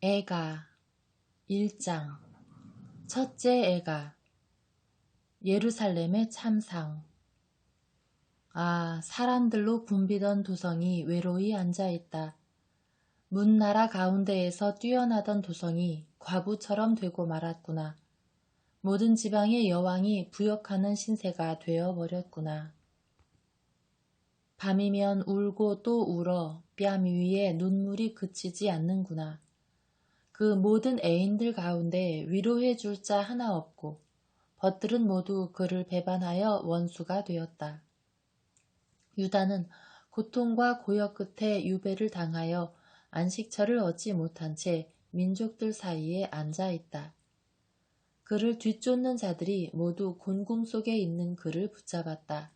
애가 1장 첫째 애가 예루살렘의 참상. 사람들로 붐비던 도성이 외로이 앉아있다. 문나라 가운데에서 뛰어나던 도성이 과부처럼 되고 말았구나. 모든 지방의 여왕이 부역하는 신세가 되어버렸구나. 밤이면 울고 또 울어 뺨 위에 눈물이 그치지 않는구나. 그 모든 애인들 가운데 위로해 줄 자 하나 없고 벗들은 모두 그를 배반하여 원수가 되었다. 유다는 고통과 고역 끝에 유배를 당하여 안식처를 얻지 못한 채 민족들 사이에 앉아있다. 그를 뒤쫓는 자들이 모두 곤궁 속에 있는 그를 붙잡았다.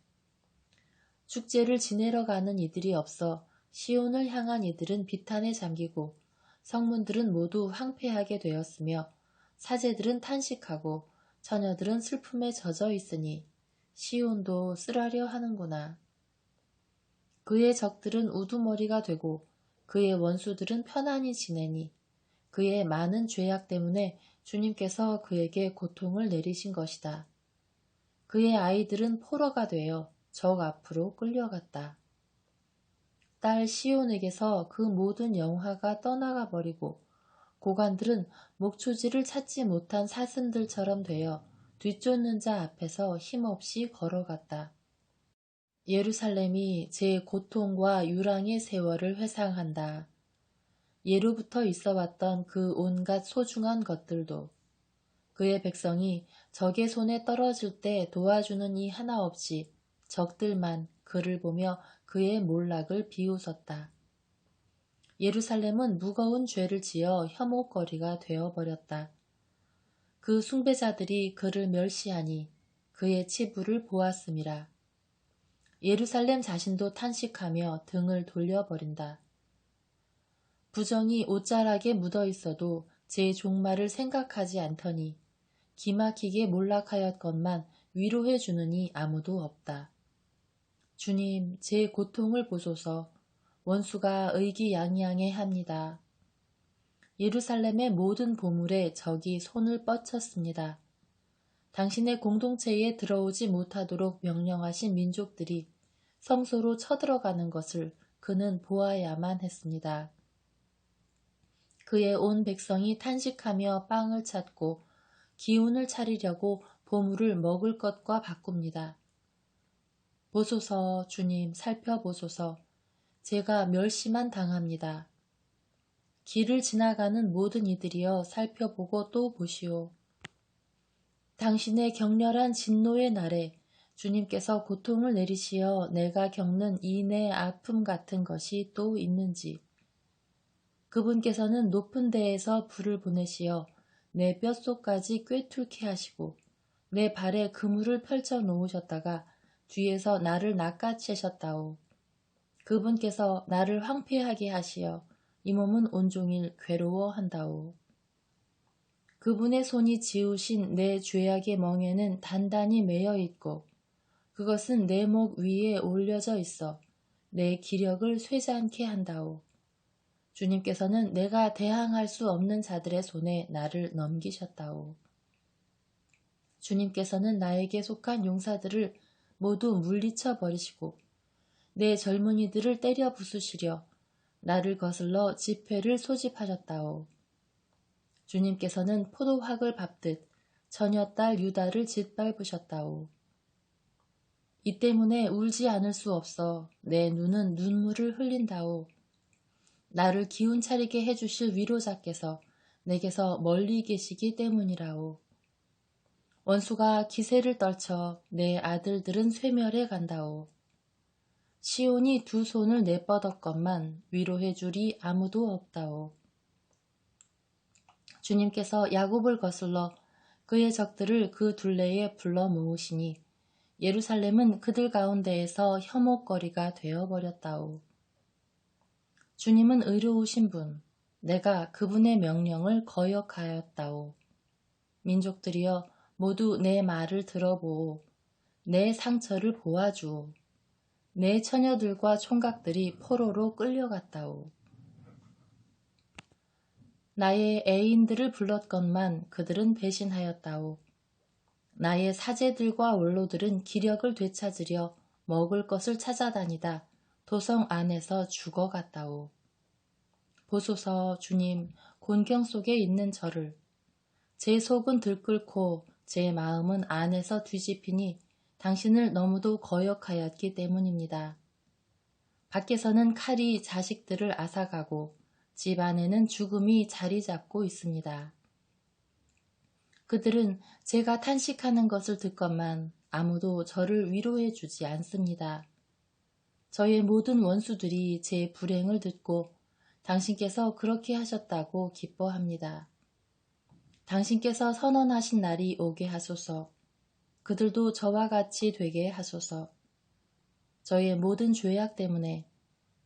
축제를 지내러 가는 이들이 없어 시온을 향한 이들은 비탄에 잠기고 성문들은 모두 황폐하게 되었으며 사제들은 탄식하고 처녀들은 슬픔에 젖어 있으니 시온도 쓰라려 하는구나. 그의 적들은 우두머리가 되고 그의 원수들은 편안히 지내니 그의 많은 죄악 때문에 주님께서 그에게 고통을 내리신 것이다. 그의 아이들은 포로가 되어 적 앞으로 끌려갔다. 딸 시온에게서 그 모든 영화가 떠나가 버리고 고관들은 목초지를 찾지 못한 사슴들처럼 되어 뒤쫓는 자 앞에서 힘없이 걸어갔다. 예루살렘이 제 고통과 유랑의 세월을 회상한다. 예로부터 있어왔던 그 온갖 소중한 것들도 그의 백성이 적의 손에 떨어질 때 도와주는 이 하나 없이 적들만 그를 보며 그의 몰락을 비웃었다. 예루살렘은 무거운 죄를 지어 혐오거리가 되어버렸다. 그 숭배자들이 그를 멸시하니 그의 치부를 보았음이라. 예루살렘 자신도 탄식하며 등을 돌려버린다. 부정이 옷자락에 묻어있어도 제 종말을 생각하지 않더니 기막히게 몰락하였건만 위로해주느니 아무도 없다. 주님, 제 고통을 보소서. 원수가 의기양양해 합니다. 예루살렘의 모든 보물에 적이 손을 뻗쳤습니다. 당신의 공동체에 들어오지 못하도록 명령하신 민족들이 성소로 쳐들어가는 것을 그는 보아야만 했습니다. 그의 온 백성이 탄식하며 빵을 찾고 기운을 차리려고 보물을 먹을 것과 바꿉니다. 보소서, 주님, 살펴보소서. 제가 멸시만 당합니다. 길을 지나가는 모든 이들이여 살펴보고 또 보시오. 당신의 격렬한 진노의 날에 주님께서 고통을 내리시어 내가 겪는 이 내 아픔 같은 것이 또 있는지. 그분께서는 높은 데에서 불을 보내시어 내 뼛속까지 꿰뚫게 하시고 내 발에 그물을 펼쳐 놓으셨다가 뒤에서 나를 낚아채셨다오. 그분께서 나를 황폐하게 하시어 이 몸은 온종일 괴로워한다오. 그분의 손이 지우신 내 죄악의 멍에는 단단히 매여 있고 그것은 내 목 위에 올려져 있어 내 기력을 쇠잔케 한다오. 주님께서는 내가 대항할 수 없는 자들의 손에 나를 넘기셨다오. 주님께서는 나에게 속한 용사들을 모두 물리쳐 버리시고 내 젊은이들을 때려 부수시려 나를 거슬러 지폐를 소집하셨다오. 주님께서는 포도확을 밟듯 처녀딸 유다를 짓밟으셨다오. 이 때문에 울지 않을 수 없어 내 눈은 눈물을 흘린다오. 나를 기운 차리게 해주실 위로자께서 내게서 멀리 계시기 때문이라오. 원수가 기세를 떨쳐 내 아들들은 쇠멸해 간다오. 시온이 두 손을 내뻗었건만 위로해 주리 아무도 없다오. 주님께서 야곱을 거슬러 그의 적들을 그 둘레에 불러 모으시니 예루살렘은 그들 가운데에서 혐오거리가 되어버렸다오. 주님은 의로우신 분, 내가 그분의 명령을 거역하였다오. 민족들이여 모두 내 말을 들어보오. 내 상처를 보아주오. 내 처녀들과 총각들이 포로로 끌려갔다오. 나의 애인들을 불렀건만 그들은 배신하였다오. 나의 사제들과 원로들은 기력을 되찾으려 먹을 것을 찾아다니다 도성 안에서 죽어갔다오. 보소서 주님, 곤경 속에 있는 저를. 제 속은 들끓고 제 마음은 안에서 뒤집히니 당신을 너무도 거역하였기 때문입니다. 밖에서는 칼이 자식들을 앗아가고 집 안에는 죽음이 자리 잡고 있습니다. 그들은 제가 탄식하는 것을 듣건만 아무도 저를 위로해 주지 않습니다. 저의 모든 원수들이 제 불행을 듣고 당신께서 그렇게 하셨다고 기뻐합니다. 당신께서 선언하신 날이 오게 하소서. 그들도 저와 같이 되게 하소서. 저의 모든 죄악 때문에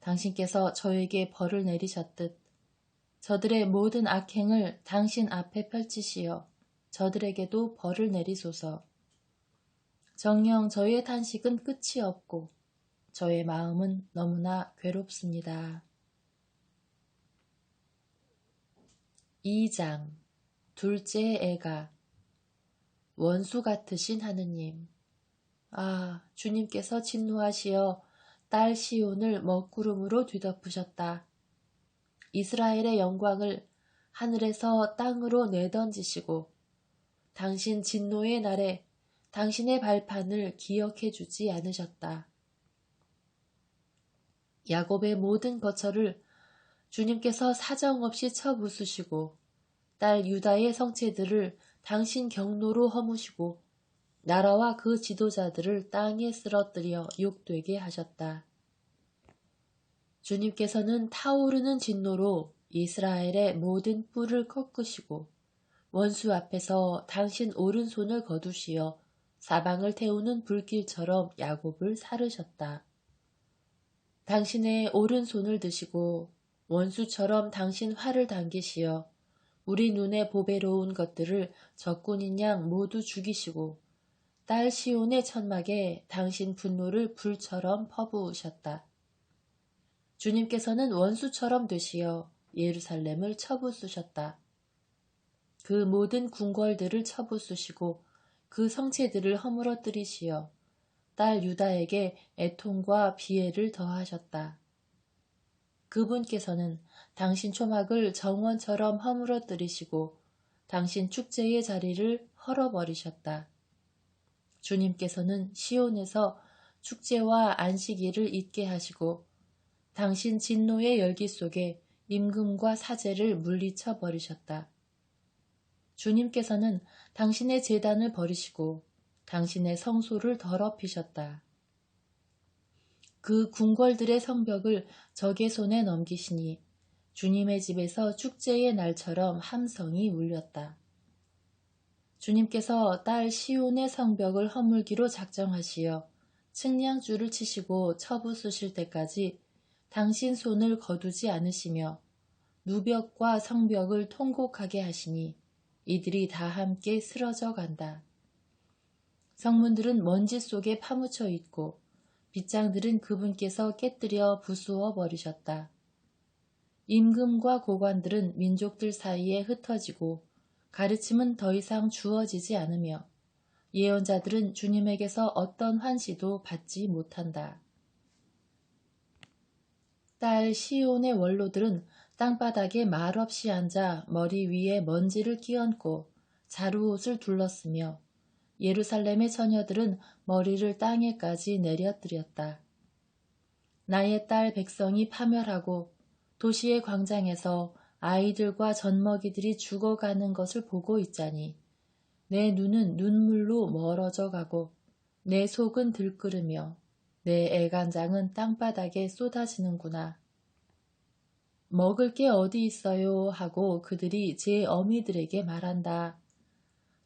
당신께서 저에게 벌을 내리셨듯 저들의 모든 악행을 당신 앞에 펼치시어 저들에게도 벌을 내리소서. 정녕 저의 탄식은 끝이 없고 저의 마음은 너무나 괴롭습니다. 2장 둘째 애가. 원수 같으신 하느님, 주님께서 진노하시어 딸 시온을 먹구름으로 뒤덮으셨다. 이스라엘의 영광을 하늘에서 땅으로 내던지시고 당신 진노의 날에 당신의 발판을 기억해 주지 않으셨다. 야곱의 모든 거처를 주님께서 사정없이 쳐부수시고 딸 유다의 성체들을 당신 경로로 허무시고 나라와 그 지도자들을 땅에 쓰러뜨려 욕되게 하셨다. 주님께서는 타오르는 진노로 이스라엘의 모든 뿔을 꺾으시고 원수 앞에서 당신 오른손을 거두시어 사방을 태우는 불길처럼 야곱을 사르셨다. 당신의 오른손을 드시고 원수처럼 당신 활을 당기시어 우리 눈에 보배로운 것들을 적군인 양 모두 죽이시고 딸 시온의 천막에 당신 분노를 불처럼 퍼부으셨다. 주님께서는 원수처럼 되시어 예루살렘을 쳐부수셨다. 그 모든 궁궐들을 쳐부수시고 그 성체들을 허물어뜨리시어 딸 유다에게 애통과 비애를 더하셨다. 그분께서는 당신 초막을 정원처럼 허물어뜨리시고 당신 축제의 자리를 헐어버리셨다. 주님께서는 시온에서 축제와 안식일을 잊게 하시고 당신 진노의 열기 속에 임금과 사제를 물리쳐 버리셨다. 주님께서는 당신의 제단을 버리시고 당신의 성소를 더럽히셨다. 그 궁궐들의 성벽을 적의 손에 넘기시니 주님의 집에서 축제의 날처럼 함성이 울렸다. 주님께서 딸 시온의 성벽을 허물기로 작정하시어 측량줄을 치시고 쳐부수실 때까지 당신 손을 거두지 않으시며 누벽과 성벽을 통곡하게 하시니 이들이 다 함께 쓰러져 간다. 성문들은 먼지 속에 파묻혀 있고 빗장들은 그분께서 깨뜨려 부수어 버리셨다. 임금과 고관들은 민족들 사이에 흩어지고 가르침은 더 이상 주어지지 않으며 예언자들은 주님에게서 어떤 환시도 받지 못한다. 딸 시온의 원로들은 땅바닥에 말없이 앉아 머리 위에 먼지를 끼얹고 자루옷을 둘렀으며 예루살렘의 처녀들은 머리를 땅에까지 내려뜨렸다. 나의 딸 백성이 파멸하고 도시의 광장에서 아이들과 젖먹이들이 죽어가는 것을 보고 있자니 내 눈은 눈물로 멀어져 가고 내 속은 들끓으며 내 애간장은 땅바닥에 쏟아지는구나. 먹을 게 어디 있어요 하고 그들이 제 어미들에게 말한다.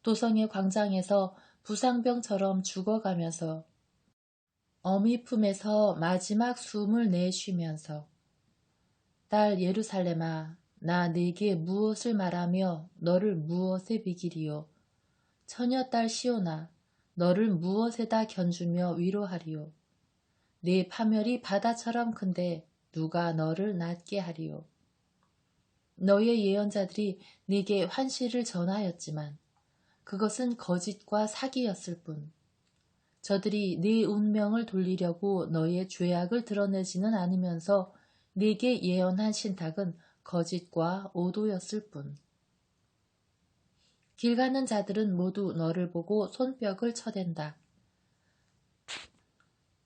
도성의 광장에서 부상병처럼 죽어가면서 어미 품에서 마지막 숨을 내쉬면서 딸 예루살렘아, 나 네게 무엇을 말하며 너를 무엇에 비기리요. 처녀딸 시온아, 너를 무엇에다 견주며 위로하리요. 네 파멸이 바다처럼 큰데 누가 너를 낫게 하리요. 너의 예언자들이 네게 환시를 전하였지만 그것은 거짓과 사기였을 뿐. 저들이 네 운명을 돌리려고 너의 죄악을 드러내지는 않으면서 네게 예언한 신탁은 거짓과 오도였을 뿐. 길 가는 자들은 모두 너를 보고 손뼉을 쳐댄다.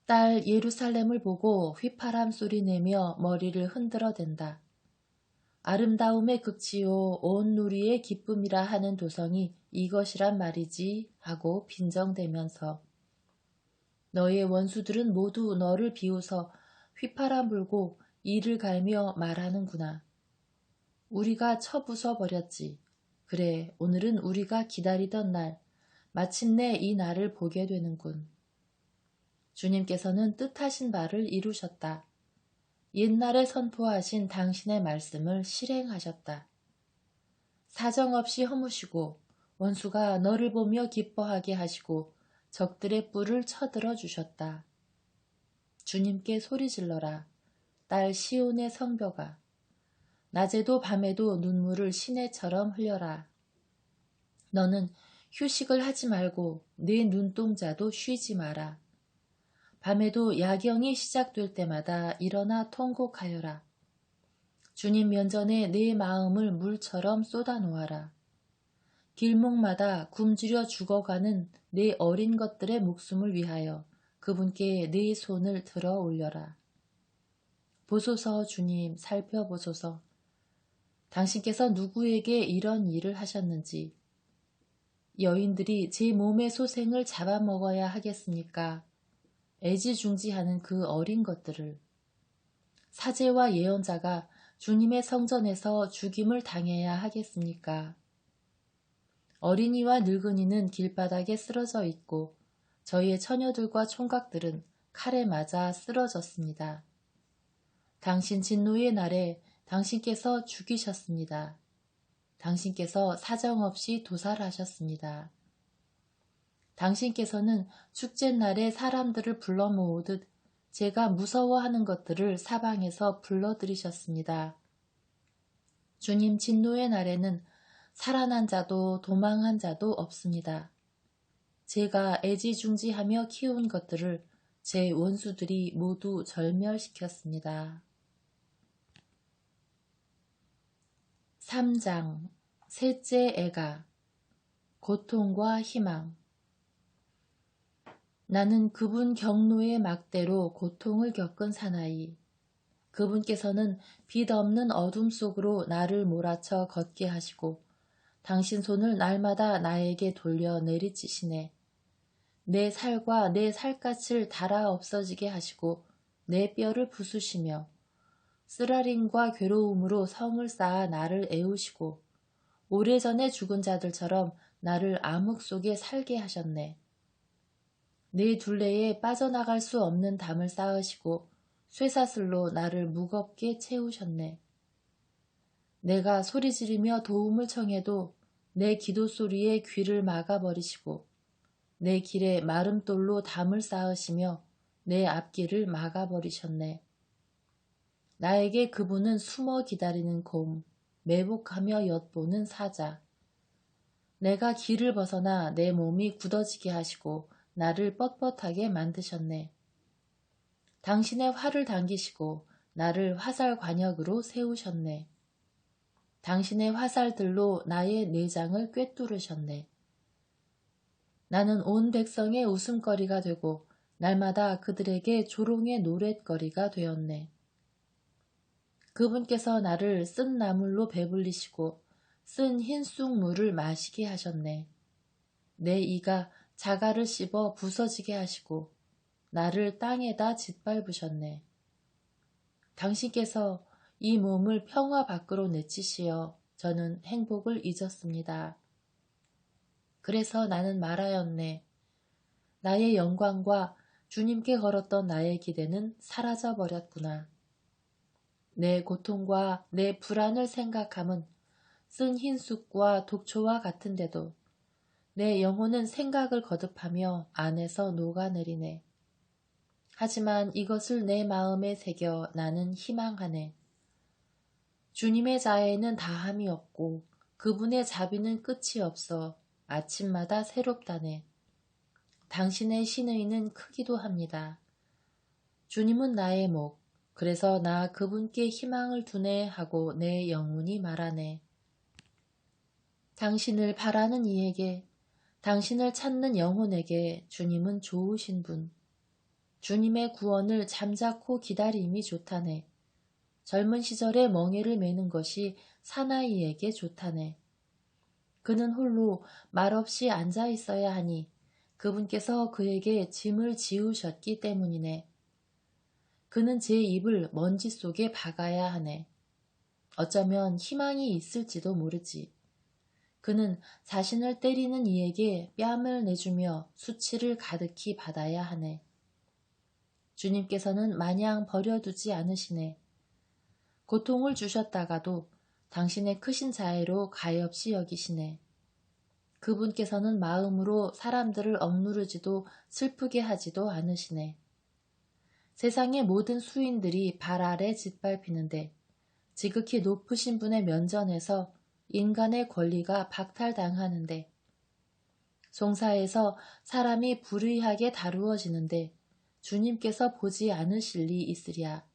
딸 예루살렘을 보고 휘파람 소리 내며 머리를 흔들어댄다. 아름다움의 극치요 온 누리의 기쁨이라 하는 도성이 이것이란 말이지 하고 빈정대면서 너의 원수들은 모두 너를 비웃어 휘파람 불고 이를 갈며 말하는구나. 우리가 쳐부숴 버렸지. 그래, 오늘은 우리가 기다리던 날, 마침내 이 날을 보게 되는군. 주님께서는 뜻하신 바를 이루셨다. 옛날에 선포하신 당신의 말씀을 실행하셨다. 사정없이 허무시고 원수가 너를 보며 기뻐하게 하시고 적들의 뿔을 쳐들어 주셨다. 주님께 소리질러라. 딸 시온의 성벽아. 낮에도 밤에도 눈물을 시내처럼 흘려라. 너는 휴식을 하지 말고 네 눈동자도 쉬지 마라. 밤에도 야경이 시작될 때마다 일어나 통곡하여라. 주님 면전에 내 마음을 물처럼 쏟아놓아라. 길목마다 굶주려 죽어가는 내 어린 것들의 목숨을 위하여 그분께 네 손을 들어 올려라. 보소서 주님, 살펴보소서. 당신께서 누구에게 이런 일을 하셨는지. 여인들이 제 몸의 소생을 잡아먹어야 하겠습니까? 애지중지하는 그 어린 것들을. 사제와 예언자가 주님의 성전에서 죽임을 당해야 하겠습니까? 어린이와 늙은이는 길바닥에 쓰러져 있고 저희의 처녀들과 총각들은 칼에 맞아 쓰러졌습니다. 당신 진노의 날에 당신께서 죽이셨습니다. 당신께서 사정없이 도살하셨습니다. 당신께서는 축제날에 사람들을 불러 모으듯 제가 무서워하는 것들을 사방에서 불러들이셨습니다. 주님 진노의 날에는 살아난 자도 도망한 자도 없습니다. 제가 애지중지하며 키운 것들을 제 원수들이 모두 절멸시켰습니다. 3장 셋째 애가 고통과 희망. 나는 그분 경노의 막대로 고통을 겪은 사나이. 그분께서는 빛 없는 어둠 속으로 나를 몰아쳐 걷게 하시고 당신 손을 날마다 나에게 돌려 내리치시네. 내 살과 내 살갗을 달아 없어지게 하시고 내 뼈를 부수시며 쓰라림과 괴로움으로 성을 쌓아 나를 애우시고 오래전에 죽은 자들처럼 나를 암흑 속에 살게 하셨네. 내 둘레에 빠져나갈 수 없는 담을 쌓으시고 쇠사슬로 나를 무겁게 채우셨네. 내가 소리 지르며 도움을 청해도 내 기도 소리에 귀를 막아버리시고 내 길에 마름돌로 담을 쌓으시며 내 앞길을 막아버리셨네. 나에게 그분은 숨어 기다리는 곰, 매복하며 엿보는 사자. 내가 길을 벗어나 내 몸이 굳어지게 하시고 나를 뻣뻣하게 만드셨네. 당신의 활을 당기시고 나를 화살 관역으로 세우셨네. 당신의 화살들로 나의 내장을 꿰뚫으셨네. 나는 온 백성의 웃음거리가 되고 날마다 그들에게 조롱의 노랫거리가 되었네. 그분께서 나를 쓴 나물로 배불리시고 쓴 흰쑥물을 마시게 하셨네. 내 이가 자갈을 씹어 부서지게 하시고 나를 땅에다 짓밟으셨네. 당신께서 이 몸을 평화 밖으로 내치시어 저는 행복을 잊었습니다. 그래서 나는 말하였네. 나의 영광과 주님께 걸었던 나의 기대는 사라져 버렸구나. 내 고통과 내 불안을 생각함은 쓴 흰쑥과 독초와 같은데도 내 영혼은 생각을 거듭하며 안에서 녹아내리네. 하지만 이것을 내 마음에 새겨 나는 희망하네. 주님의 자애에는 다함이 없고 그분의 자비는 끝이 없어 아침마다 새롭다네. 당신의 신의는 크기도 합니다. 주님은 나의 목, 그래서 나 그분께 희망을 두네 하고 내 영혼이 말하네. 당신을 바라는 이에게, 당신을 찾는 영혼에게 주님은 좋으신 분. 주님의 구원을 잠자코 기다림이 좋다네. 젊은 시절에 멍에를 매는 것이 사나이에게 좋다네. 그는 홀로 말없이 앉아 있어야 하니 그분께서 그에게 짐을 지우셨기 때문이네. 그는 제 입을 먼지 속에 박아야 하네. 어쩌면 희망이 있을지도 모르지. 그는 자신을 때리는 이에게 뺨을 내주며 수치를 가득히 받아야 하네. 주님께서는 마냥 버려두지 않으시네. 고통을 주셨다가도 당신의 크신 자애로 가엾이 여기시네. 그분께서는 마음으로 사람들을 억누르지도 슬프게 하지도 않으시네. 세상의 모든 수인들이 발 아래 짓밟히는데 지극히 높으신 분의 면전에서 인간의 권리가 박탈당하는데 송사에서 사람이 불의하게 다루어지는데 주님께서 보지 않으실 리 있으랴.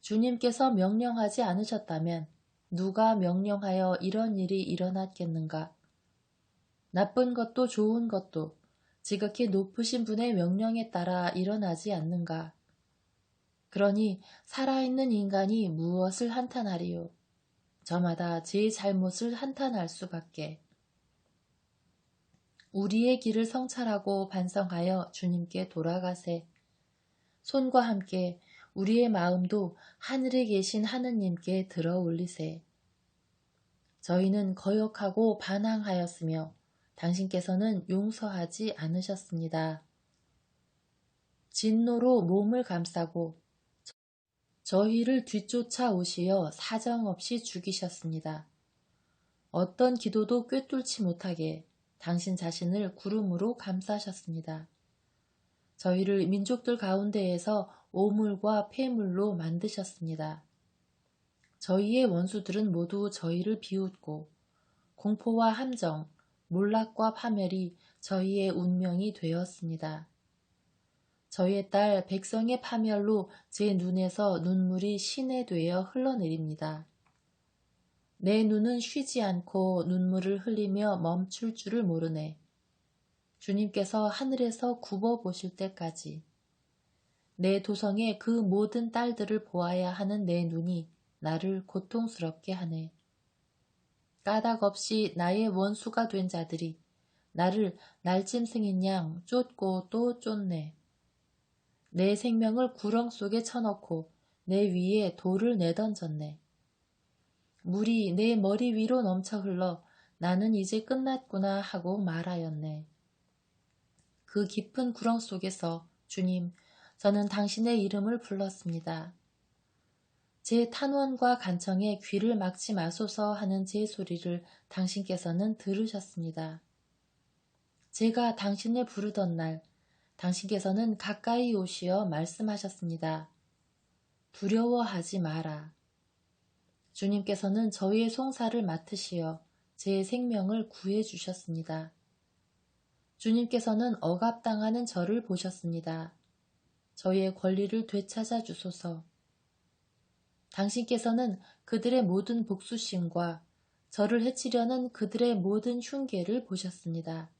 주님께서 명령하지 않으셨다면 누가 명령하여 이런 일이 일어났겠는가? 나쁜 것도 좋은 것도 지극히 높으신 분의 명령에 따라 일어나지 않는가? 그러니 살아있는 인간이 무엇을 한탄하리요? 저마다 제 잘못을 한탄할 수밖에. 우리의 길을 성찰하고 반성하여 주님께 돌아가세. 손과 함께 우리의 마음도 하늘에 계신 하느님께 들어 올리세. 저희는 거역하고 반항하였으며 당신께서는 용서하지 않으셨습니다. 진노로 몸을 감싸고 저희를 뒤쫓아 오시어 사정없이 죽이셨습니다. 어떤 기도도 꿰뚫지 못하게 당신 자신을 구름으로 감싸셨습니다. 저희를 민족들 가운데에서 오물과 폐물로 만드셨습니다. 저희의 원수들은 모두 저희를 비웃고 공포와 함정, 몰락과 파멸이 저희의 운명이 되었습니다. 저희의 딸 백성의 파멸로 제 눈에서 눈물이 신에 되어 흘러내립니다. 내 눈은 쉬지 않고 눈물을 흘리며 멈출 줄을 모르네. 주님께서 하늘에서 굽어보실 때까지 내 도성의 그 모든 딸들을 보아야 하는 내 눈이 나를 고통스럽게 하네. 까닭 없이 나의 원수가 된 자들이 나를 날짐승인 양 쫓고 또 쫓네. 내 생명을 구렁 속에 쳐넣고 내 위에 돌을 내던졌네. 물이 내 머리 위로 넘쳐 흘러 나는 이제 끝났구나 하고 말하였네. 그 깊은 구렁 속에서 주님, 저는 당신의 이름을 불렀습니다. 제 탄원과 간청에 귀를 막지 마소서 하는 제 소리를 당신께서는 들으셨습니다. 제가 당신을 부르던 날 당신께서는 가까이 오시어 말씀하셨습니다. 두려워하지 마라. 주님께서는 저희의 송사를 맡으시어 제 생명을 구해 주셨습니다. 주님께서는 억압당하는 저를 보셨습니다. 저희의 권리를 되찾아 주소서. 당신께서는 그들의 모든 복수심과 저를 해치려는 그들의 모든 흉계를 보셨습니다.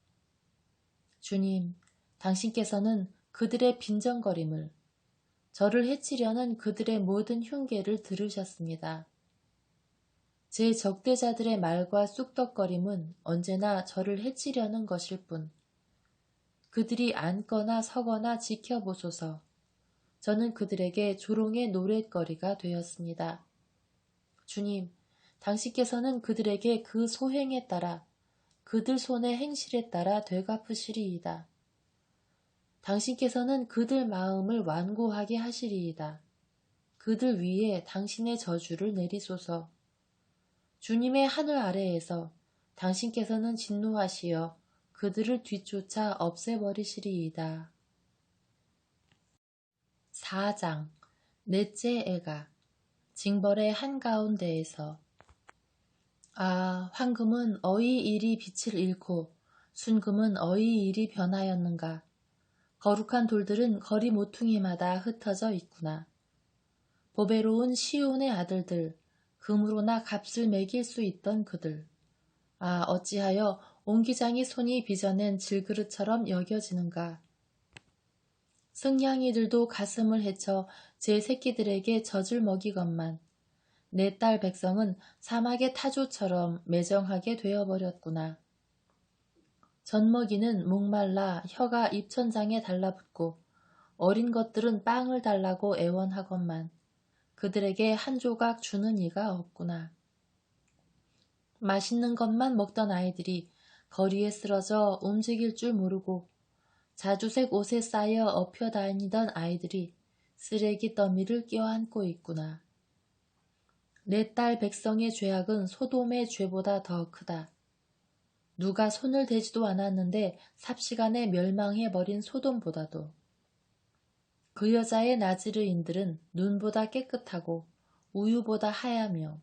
주님, 당신께서는 그들의 빈정거림을, 저를 해치려는 그들의 모든 흉계를 들으셨습니다. 제 적대자들의 말과 쑥덕거림은 언제나 저를 해치려는 것일 뿐, 그들이 앉거나 서거나 지켜보소서. 저는 그들에게 조롱의 노랫거리가 되었습니다. 주님, 당신께서는 그들에게 그 소행에 따라 그들 손의 행실에 따라 되갚으시리이다. 당신께서는 그들 마음을 완고하게 하시리이다. 그들 위에 당신의 저주를 내리소서. 주님의 하늘 아래에서 당신께서는 진노하시어 그들을 뒤쫓아 없애버리시리이다. 4장 넷째 애가 징벌의 한가운데에서 아, 황금은 어이 일이 빛을 잃고 순금은 어이 일이 변하였는가. 거룩한 돌들은 거리 모퉁이마다 흩어져 있구나. 보배로운 시온의 아들들, 금으로나 값을 매길 수 있던 그들. 아, 어찌하여 옹기장이 손이 빚어낸 질그릇처럼 여겨지는가. 승냥이들도 가슴을 헤쳐 제 새끼들에게 젖을 먹이건만 내 딸 백성은 사막의 타조처럼 매정하게 되어버렸구나. 젖먹이는 목말라 혀가 입천장에 달라붙고 어린 것들은 빵을 달라고 애원하건만 그들에게 한 조각 주는 이가 없구나. 맛있는 것만 먹던 아이들이 거리에 쓰러져 움직일 줄 모르고 자주색 옷에 쌓여 엎여 다니던 아이들이 쓰레기 더미를 껴안고 있구나. 내 딸 백성의 죄악은 소돔의 죄보다 더 크다. 누가 손을 대지도 않았는데 삽시간에 멸망해버린 소돔보다도. 그 여자의 나즈르인들은 눈보다 깨끗하고 우유보다 하야며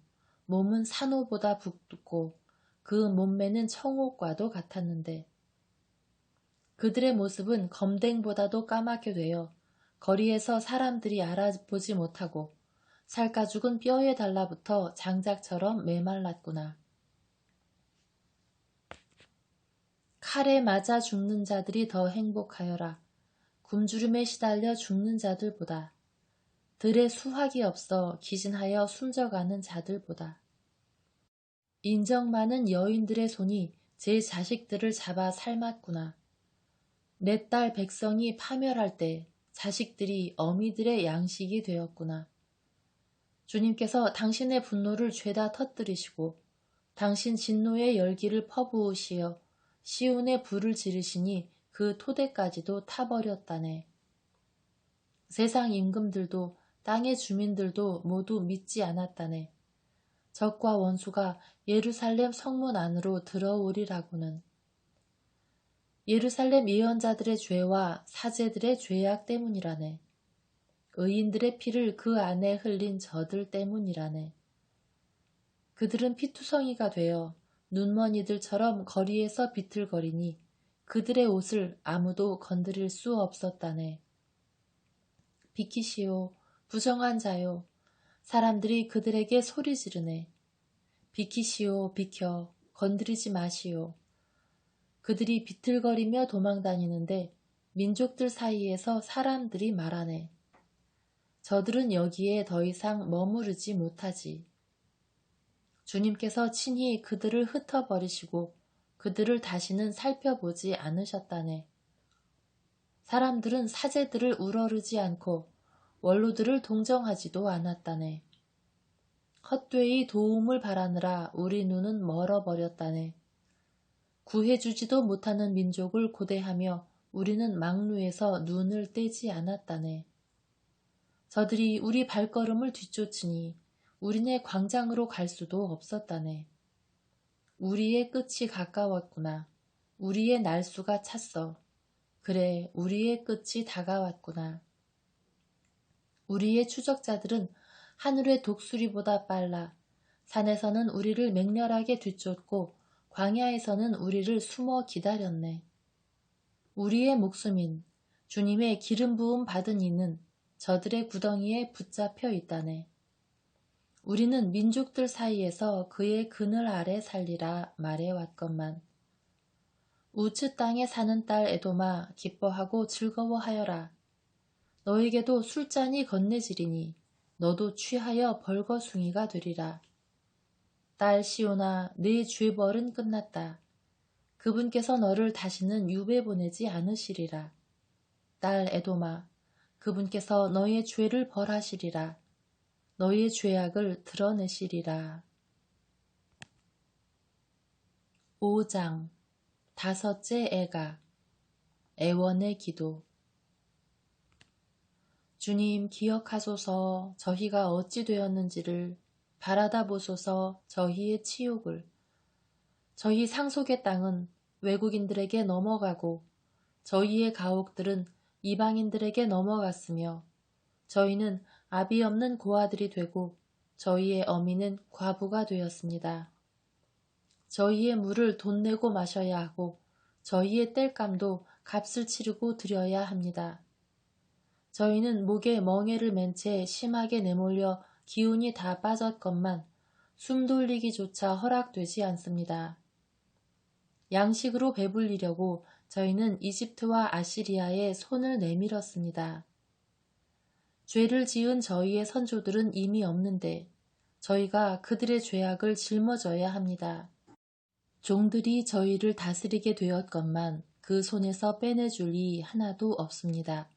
몸은 산호보다 붓고 그 몸매는 청옥과도 같았는데 그들의 모습은 검댕보다도 까맣게 되어 거리에서 사람들이 알아보지 못하고 살가죽은 뼈에 달라붙어 장작처럼 메말랐구나. 칼에 맞아 죽는 자들이 더 행복하여라. 굶주림에 시달려 죽는 자들보다 들에 수확이 없어 기진하여 숨져가는 자들보다 인정 많은 여인들의 손이 제 자식들을 잡아 삶았구나. 내 딸 백성이 파멸할 때 자식들이 어미들의 양식이 되었구나. 주님께서 당신의 분노를 죄다 터뜨리시고 당신 진노의 열기를 퍼부으시어 시온에 불을 지르시니 그 토대까지도 타버렸다네. 세상 임금들도 땅의 주민들도 모두 믿지 않았다네. 적과 원수가 예루살렘 성문 안으로 들어오리라고는. 예루살렘 예언자들의 죄와 사제들의 죄악 때문이라네. 의인들의 피를 그 안에 흘린 저들 때문이라네. 그들은 피투성이가 되어 눈먼이들처럼 거리에서 비틀거리니 그들의 옷을 아무도 건드릴 수 없었다네. 비키시오, 부정한 자요. 사람들이 그들에게 소리 지르네. 비키시오, 비켜, 건드리지 마시오. 그들이 비틀거리며 도망다니는데 민족들 사이에서 사람들이 말하네. 저들은 여기에 더 이상 머무르지 못하지. 주님께서 친히 그들을 흩어버리시고 그들을 다시는 살펴보지 않으셨다네. 사람들은 사제들을 우러르지 않고 원로들을 동정하지도 않았다네. 헛되이 도움을 바라느라 우리 눈은 멀어버렸다네. 구해주지도 못하는 민족을 고대하며 우리는 망루에서 눈을 떼지 않았다네. 저들이 우리 발걸음을 뒤쫓으니 우리네 광장으로 갈 수도 없었다네. 우리의 끝이 가까웠구나. 우리의 날수가 찼어. 그래, 우리의 끝이 다가왔구나. 우리의 추적자들은 하늘의 독수리보다 빨라. 산에서는 우리를 맹렬하게 뒤쫓고 광야에서는 우리를 숨어 기다렸네. 우리의 목숨인 주님의 기름 부음 받은 이는 저들의 구덩이에 붙잡혀 있다네. 우리는 민족들 사이에서 그의 그늘 아래 살리라 말해왔건만. 우츠 땅에 사는 딸 에도마 기뻐하고 즐거워하여라. 너에게도 술잔이 건네지리니 너도 취하여 벌거숭이가 되리라. 딸 시온아, 네 죄벌은 끝났다. 그분께서 너를 다시는 유배 보내지 않으시리라. 딸 에도마, 그분께서 너의 죄를 벌하시리라. 너의 죄악을 드러내시리라. 5장 다섯째 애가 애원의 기도. 주님 기억하소서. 저희가 어찌 되었는지를 바라다 보소서. 저희의 치욕을. 저희 상속의 땅은 외국인들에게 넘어가고 저희의 가옥들은 이방인들에게 넘어갔으며 저희는 아비 없는 고아들이 되고 저희의 어미는 과부가 되었습니다. 저희의 물을 돈 내고 마셔야 하고 저희의 땔감도 값을 치르고 드려야 합니다. 저희는 목에 멍에를 맨 채 심하게 내몰려 기운이 다 빠졌건만 숨 돌리기조차 허락되지 않습니다. 양식으로 배불리려고 저희는 이집트와 아시리아에 손을 내밀었습니다. 죄를 지은 저희의 선조들은 이미 없는데 저희가 그들의 죄악을 짊어져야 합니다. 종들이 저희를 다스리게 되었건만 그 손에서 빼내줄 이 하나도 없습니다.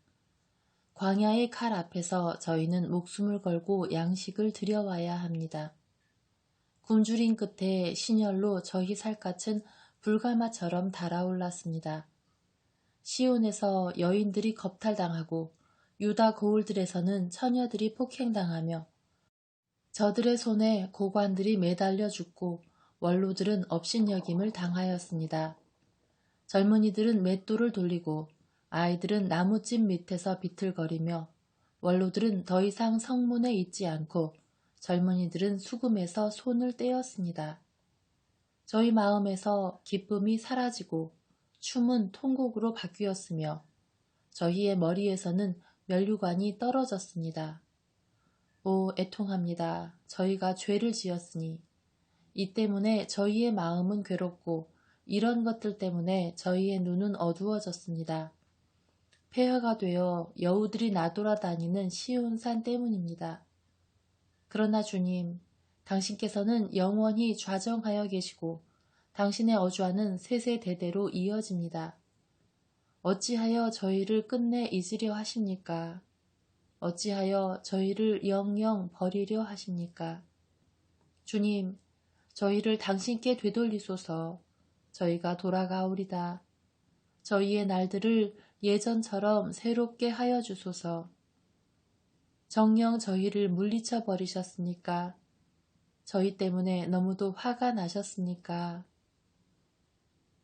광야의 칼 앞에서 저희는 목숨을 걸고 양식을 들여와야 합니다. 굶주린 끝에 신혈로 저희 살갗은 불가마처럼 달아올랐습니다. 시온에서 여인들이 겁탈당하고 유다 고을들에서는 처녀들이 폭행당하며 저들의 손에 고관들이 매달려 죽고 원로들은 업신여김을 당하였습니다. 젊은이들은 맷돌을 돌리고 아이들은 나무집 밑에서 비틀거리며 원로들은 더 이상 성문에 있지 않고 젊은이들은 수금에서 손을 떼었습니다. 저희 마음에서 기쁨이 사라지고 춤은 통곡으로 바뀌었으며 저희의 머리에서는 면류관이 떨어졌습니다. 오, 애통합니다. 저희가 죄를 지었으니 이 때문에 저희의 마음은 괴롭고 이런 것들 때문에 저희의 눈은 어두워졌습니다. 폐허가 되어 여우들이 나돌아다니는 시온산 때문입니다. 그러나 주님, 당신께서는 영원히 좌정하여 계시고 당신의 어주와는 세세대대로 이어집니다. 어찌하여 저희를 끝내 잊으려 하십니까? 어찌하여 저희를 영영 버리려 하십니까? 주님, 저희를 당신께 되돌리소서. 저희가 돌아가오리다. 저희의 날들을 예전처럼 새롭게 하여 주소서. 정녕 저희를 물리쳐 버리셨으니까. 저희 때문에 너무도 화가 나셨으니까.